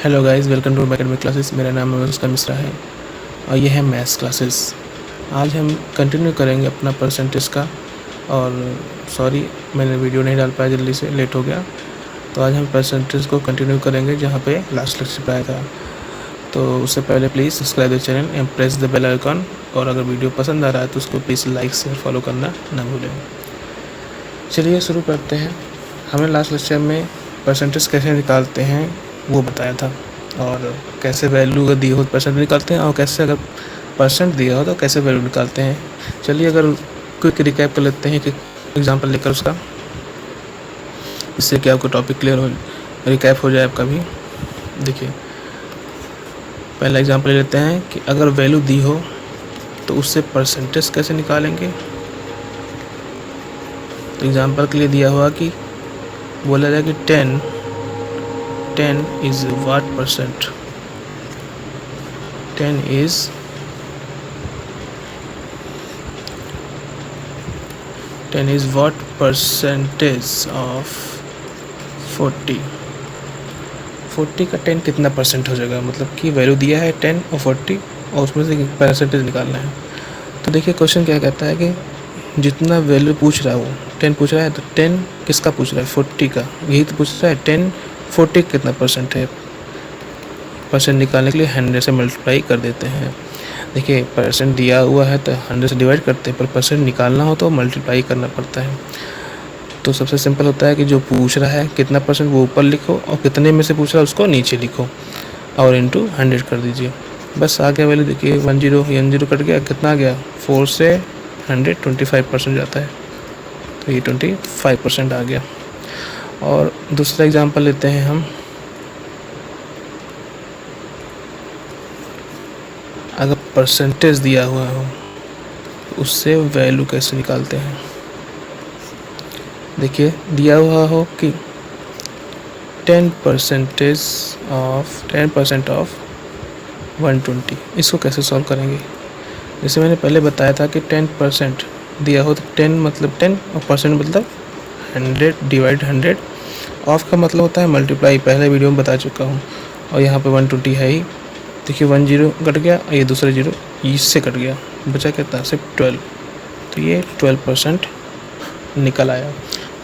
Hello guys, welcome to academic classes. मेरा नाम अनुष्का मिश्रा है और ये है मैथ्स क्लासेस। आज हम कंटिन्यू करेंगे अपना परसेंटेज का। और सॉरी, मैंने वीडियो नहीं डाल पाया, जल्दी से लेट हो गया। तो आज हम परसेंटेज को कंटिन्यू करेंगे जहाँ पे लास्ट लेक्चर पे आया था। तो उससे पहले please subscribe the channel and press the bell icon. और अगर वीडियो पसंद आ रहा है तो उसको प्लीज़ लाइक शेयर फॉलो करना ना भूलें। चलिए शुरू करते हैं। हमें लास्ट लेक्चर में परसेंटेज कैसे निकालते हैं वो बताया था, और कैसे वैल्यू अगर दी हो तो परसेंट निकालते हैं, और कैसे अगर परसेंट दिया हो तो कैसे वैल्यू निकालते हैं। चलिए अगर क्विक रिकैप कर लेते हैं कि एग्जांपल लेकर उसका, इससे क्या आपको टॉपिक क्लियर हो, रिकैप हो जाए आपका भी। देखिए पहला एग्जांपल ले लेते हैं कि अगर वैल्यू दी हो तो उससे परसेंटेज कैसे निकालेंगे। तो एग्जांपल के लिए दिया हुआ कि बोला जाए कि 10 is what percent? 10 is what percentage of 40? 40 का 10 कितना परसेंट हो जाएगा, मतलब कि वैल्यू दिया है 10 और 40 और उसमें से परसेंटेज निकालना है। तो देखिए क्वेश्चन क्या कहता है कि जितना वैल्यू पूछ रहा है वो 10 पूछ रहा है, तो 10 किसका पूछ रहा है, 40 का। यही तो पूछ रहा है 10 40 कितना परसेंट है। परसेंट निकालने के लिए 100 से मल्टीप्लाई कर देते हैं। देखिए परसेंट दिया हुआ है तो 100 से डिवाइड करते हैं, पर परसेंट निकालना हो तो मल्टीप्लाई करना पड़ता है। तो सबसे सिंपल होता है कि जो पूछ रहा है कितना परसेंट वो ऊपर लिखो, और कितने में से पूछ रहा है उसको नीचे लिखो और इंटू 100 कर दीजिए। बस आ गया वैल्यू। देखिए 10 कट गया, कितना आ गया, 4 से 100 25% जाता है, तो ये 25% आ गया। और दूसरा एग्जांपल लेते हैं हम। अगर परसेंटेज दिया हुआ हो तो उससे वैल्यू कैसे निकालते हैं। देखिए दिया हुआ हो कि 10% ऑफ 120, इसको कैसे सॉल्व करेंगे। जैसे मैंने पहले बताया था कि 10% दिया हो तो 10 मतलब 10 और परसेंट मतलब 100 डिवाइड 100। ऑफ का मतलब होता है मल्टीप्लाई, पहले वीडियो में बता चुका हूँ। और यहाँ पे 120 है ही। देखिए 1 0 कट गया और ये दूसरा 0 इससे कट गया, बचा कितना, सिर्फ 12। तो ये 12% निकल आया।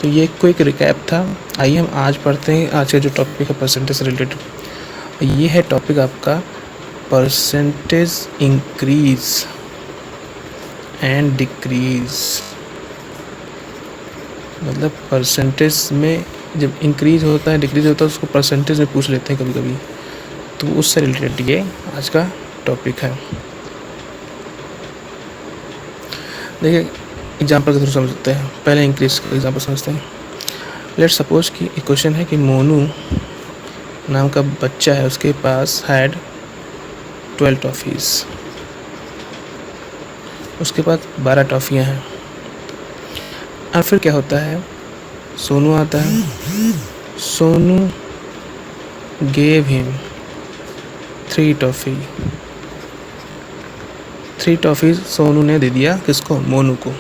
तो ये क्विक रिकैप था। आइए हम आज पढ़ते हैं आज का जो टॉपिक है परसेंटेज से रिलेटेड। ये है टॉपिक आपका परसेंटेज इंक्रीज एंड डिक्रीज। मतलब परसेंटेज में जब इंक्रीज होता है डिक्रीज होता है उसको परसेंटेज में पूछ लेते हैं कभी कभी, तो उससे रिलेटेड ये आज का टॉपिक है। देखिए एग्जांपल के थ्रू समझते हैं। पहले इंक्रीज का एग्जांपल समझते हैं। लेट्स सपोज कि एक क्वेश्चन है कि मोनू नाम का बच्चा है, उसके पास हैड 12 टॉफ़ीज़। उसके पास 12 टॉफ़ियाँ हैं। और फिर क्या होता है, सोनू आता है। Sonu gave him 3 toffee. 3 toffees Sonu ने दे दिया किसको, मोनू को।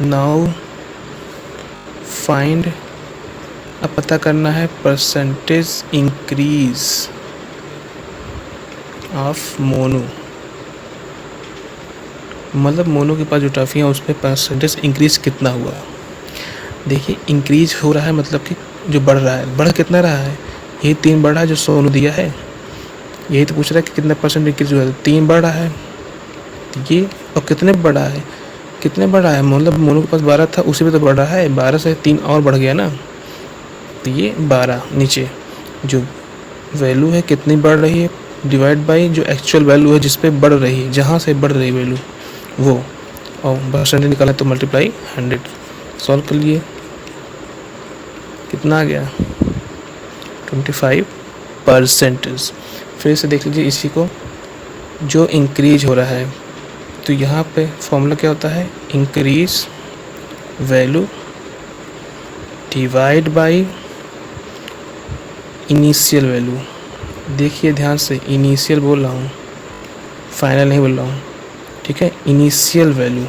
नाउ फाइंड, अब पता करना है परसेंटेज इंक्रीज ऑफ मोनू। मतलब मोनू के पास जो टॉफ़ियाँ हैं उस पर परसेंटेज इंक्रीज कितना हुआ। देखिए इंक्रीज हो रहा है मतलब कि जो बढ़ रहा है, बढ़ कितना रहा है, यही 3 बढ़ रहा है जो सोनू दिया है। यही तो पूछ रहा है कि कितना परसेंट इंक्रीज हुआ है, 3 बढ़ रहा है। तो ये और कितने बढ़ा है, कितने बढ़ा है, मतलब मोनू के पास 12 था, उसी पे तो बढ़ रहा है, 12 से 3 और बढ़ गया ना। तो ये 12 नीचे जो वैल्यू है कितनी बढ़ रही है, डिवाइड बाई जो एक्चुअल वैल्यू है जिस पे बढ़ रही है, जहाँ से बढ़ रही वैल्यू वो, और परसेंटेज निकाला तो मल्टीप्लाई 100। सॉल्व कर लिए, कितना आ गया, 25%। फिर से देख लीजिए इसी को, जो इंक्रीज हो रहा है तो यहाँ पे फॉर्मूला क्या होता है, increase value divide by initial value. देखिए ध्यान से, इनिशियल बोल रहा हूँ, फाइनल नहीं बोल रहा हूँ, ठीक है। इनिशियल वैल्यू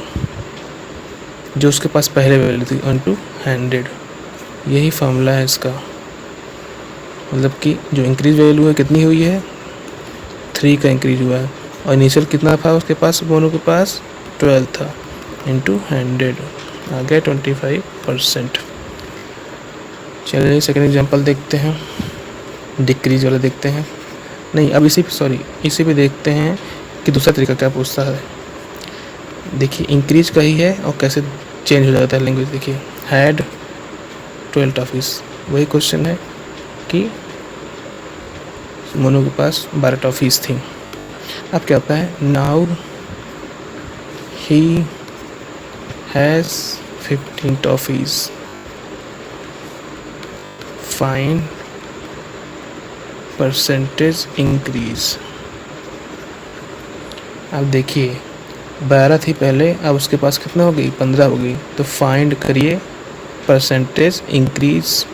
जो उसके पास पहले वैल्यू थी 1 to 100, यही फार्मूला है इसका। मतलब कि जो इंक्रीज वैल्यू है कितनी हुई है, 3 का इंक्रीज हुआ है, और इनिशियल कितना था उसके पास, मोनू के पास 12 था, इंटू 100 आ गया 25%। चलिए सेकेंड एग्जांपल देखते हैं, डिक्रीज वाला देखते हैं। नहीं, अब इसी पे देखते हैं कि दूसरा तरीका क्या पूछता है। देखिए इंक्रीज का ही है और कैसे चेंज हो जाता है लैंग्वेज। देखिए हैड 12 टॉफीज, वही क्वेश्चन है कि मोनू के पास 12 टॉफीज थी। अब क्या होता है, now he has 15 toffees, find percentage increase. अब देखिए 12 थी पहले, अब उसके पास कितना हो गई, 15 हो गई, तो फाइंड करिए परसेंटेज इंक्रीज।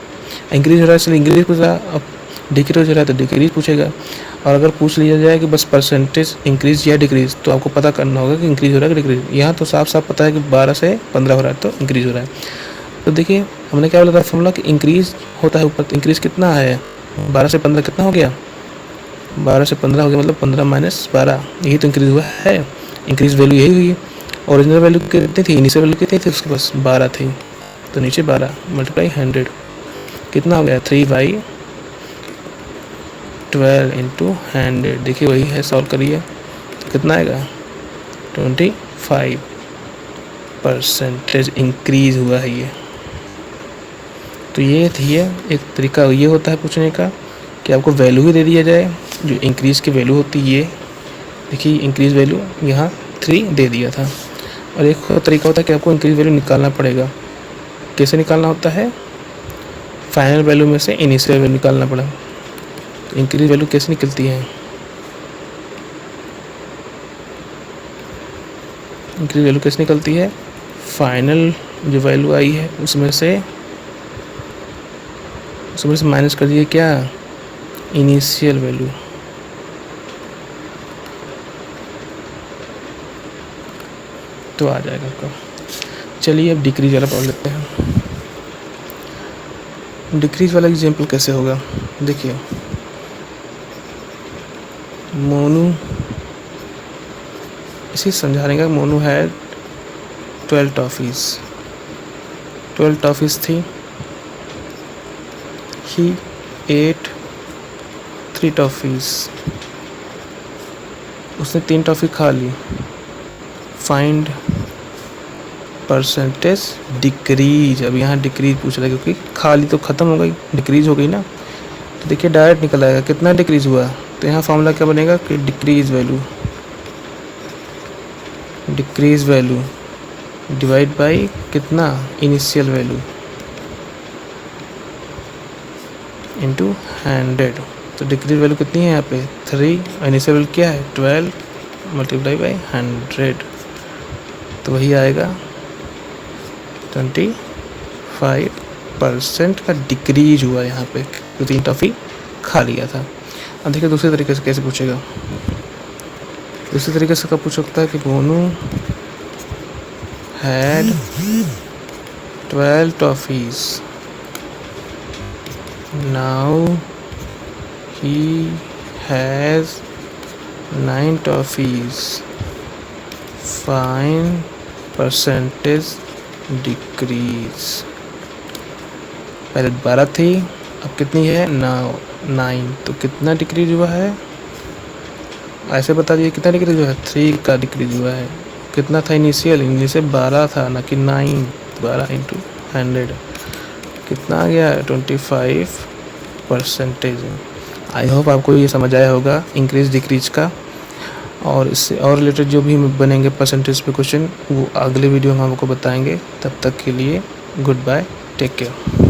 इंक्रीज हो रहा है इसलिए इंक्रीज पूछ रहा, अब डिक्रीज हो रहा है तो डिक्रीज पूछेगा। और अगर पूछ लिया जाए कि बस परसेंटेज इंक्रीज या डिक्रीज, तो आपको पता करना होगा कि इंक्रीज हो रहा है कि डिक्रीज। यहाँ तो साफ साफ पता है कि 12 से 15 हो रहा है तो इंक्रीज हो रहा है। तो देखिए हमने क्या बोला था फॉर्मूला कि इंक्रीज होता है ऊपर, तो इंक्रीज कितना है, 12 से 15 कितना हो गया, 12 से 15 हो गया, मतलब 15 माइनस 12, यही तो इंक्रीज हुआ है। इंक्रीज वैल्यू यही हुई। ओरिजिनल वैल्यू कितनी थी, इनिशियल वैल्यू कितनी थी उसके पास, 12 थी, तो नीचे 12 मल्टीप्लाई 100 कितना हो गया, 3/12 इंटू 100। देखिए वही है, सॉल्व करिए तो कितना आएगा, 25% इंक्रीज हुआ है ये। तो ये थी एक तरीका ये होता है पूछने का कि आपको वैल्यू ही दे दिया जाए, जो इंक्रीज़ की वैल्यू होती है ये। देखिए इंक्रीज़ वैल्यू यहाँ 3 दे दिया था। और एक और तरीका होता है कि आपको इंक्रीज़ वैल्यू निकालना पड़ेगा। कैसे निकालना होता है, फाइनल वैल्यू में से इनिशियल वैल्यू निकालना पड़ा। तो इंक्रीज़ वैल्यू कैसे निकलती है, इंक्रीज़ वैल्यू कैसे निकलती है, फाइनल जो वैल्यू आई है उसमें से माइनस कर दिए क्या, इनिशियल वैल्यू। तो आ जाएगा आपका। चलिए अब डिक्रीज वाला पढ़ लेते हैं। डिक्रीज वाला एग्जाम्पल कैसे होगा, देखिए मोनू, इसी समझाने का, मोनू है 12 टॉफीज़ थी, ही एट 3 टॉफीज़, उसने 3 टॉफ़ी खा ली। Find percentage decrease. अब यहाँ डिक्रीज पूछ रहा है क्योंकि खाली तो ख़त्म हो गई, डिक्रीज हो गई ना। तो देखिए डायरेक्ट निकल आएगा कितना डिक्रीज हुआ। तो यहाँ फॉर्मूला क्या बनेगा कि डिक्रीज वैल्यू डिवाइड बाई कितना, इनिशियल वैल्यू इंटू 100। तो डिक्रीज वैल्यू कितनी है यहाँ पे 3, इनिशियल वैल्यू क्या है 12 मल्टीप्लाई बाई 100, तो वही आएगा 25% का डिक्रीज हुआ यहाँ पे, तो 3 टॉफ़ी खा लिया था। अब देखिए दूसरे तरीके से कैसे पूछेगा। दूसरे तरीके से कब पूछ सकता है कि Monu had 12 toffees, now he has 9 toffees, find percentage decrease. पहले 12 थी, अब कितनी है 9, तो कितना डिक्रीज हुआ है, ऐसे बता दिए कितना डिक्रीज हुआ है, 3 का डिक्रीज हुआ है। कितना था इनिशियल 12 था ना कि 9, 12 इंटू 100 कितना आ गया 25%। आई होप आपको ये समझ आया होगा इंक्रीज डिक्रीज का। और इससे और रिलेटेड जो भी बनेंगे परसेंटेज पे क्वेश्चन, वो अगले वीडियो में हम आपको बताएंगे। तब तक के लिए गुड बाय, टेक केयर।